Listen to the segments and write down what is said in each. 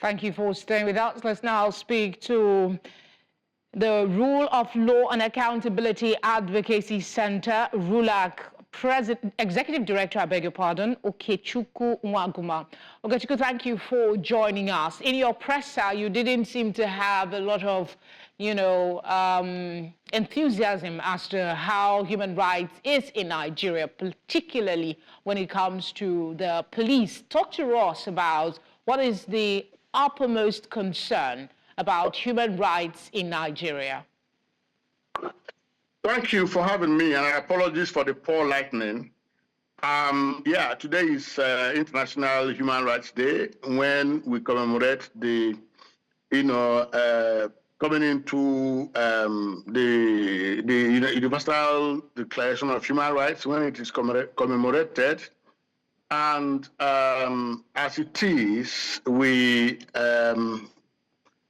Thank you for staying with us. Let's now speak to the Rule of Law and Accountability Advocacy Center, RULAAC Executive Director, I beg your pardon, Okechukwu Nwanguma. Okechukwu, thank you for joining us. In your presser, you didn't seem to have a lot of, enthusiasm as to how human rights is in Nigeria, particularly when it comes to the police. Talk to us about what is the uppermost concern about human rights in Nigeria. Thank you for having me, and I apologize for the poor lightning. Today is International Human Rights Day, when we commemorate the, coming into the Universal Declaration of Human Rights, when it is commemorated. And as it is,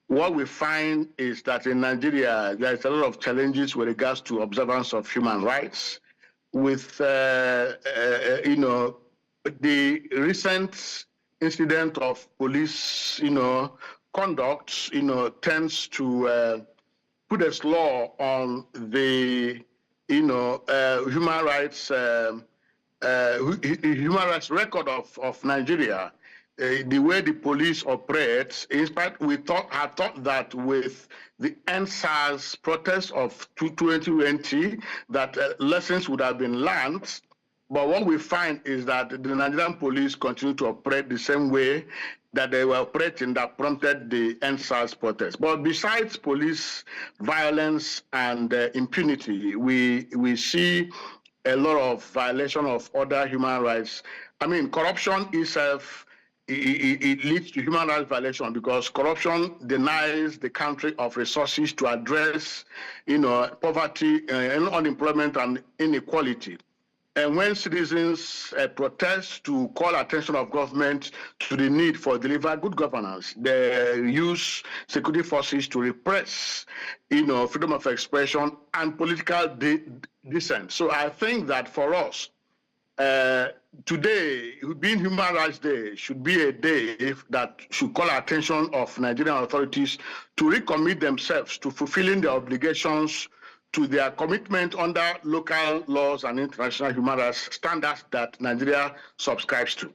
what we find is that in Nigeria, there's a lot of challenges with regards to observance of human rights. With, the recent incident of police, conduct, tends to put a slaw on the, human rights record of Nigeria. The way the police operates, in fact, I thought that with the NSAS protest of 2020, that lessons would have been learned. But what we find is that the Nigerian police continue to operate the same way that they were operating that prompted the NSAS protest. But besides police violence and impunity, we see a lot of violation of other human rights. I mean, corruption itself, it leads to human rights violation, because corruption denies the country of resources to address, poverty, and unemployment and inequality. And when citizens protest to call attention of government to the need for deliver good governance, they use security forces to repress, freedom of expression and political dissent. So I think that for us, today, being Human Rights Day, should be a day that should call attention of Nigerian authorities to recommit themselves to fulfilling their obligations to their commitment under local laws and international human rights standards that Nigeria subscribes to.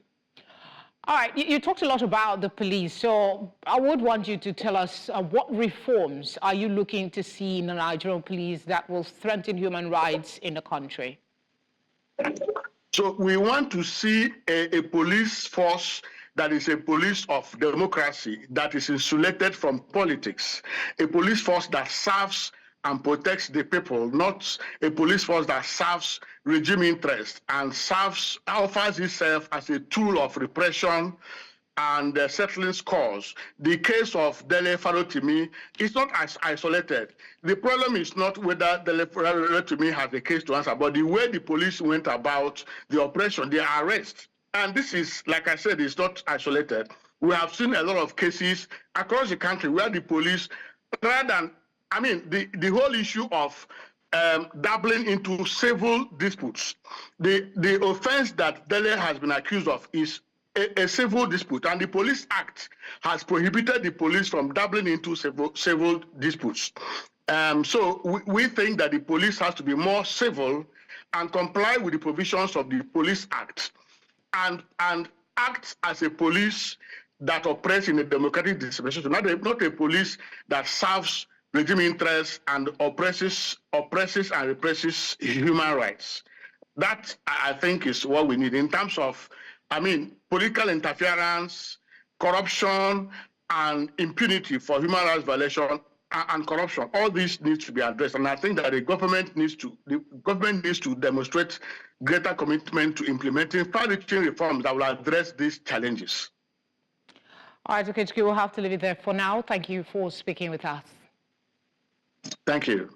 All right, you talked a lot about the police, so I would want you to tell us what reforms are you looking to see in the Nigerian police that will strengthen human rights in the country? So we want to see a police force that is a police of democracy, that is insulated from politics, a police force that serves and protects the people, not a police force that serves regime interests and offers itself as a tool of repression and settling scores. The case of Dele Farotimi is not as isolated. The problem is not whether Dele Farotimi has a case to answer, but the way the police went about the operation, the arrest. And this is, like I said, is not isolated. We have seen a lot of cases across the country where the police, rather than, the whole issue of dabbling into civil disputes. The offense that Dele has been accused of is a civil dispute, and the Police Act has prohibited the police from dabbling into civil disputes. So we think that the police has to be more civil and comply with the provisions of the Police Act, and act as a police that operates in a democratic dispensation, not a police that serves regime interests and oppresses and represses human rights. That, I think, is what we need in terms of, political interference, corruption, and impunity for human rights violation and corruption. All this needs to be addressed, and I think that the government needs to demonstrate greater commitment to implementing far-reaching reforms that will address these challenges. All right, Okechukwu, we'll have to leave it there for now. Thank you for speaking with us. Thank you.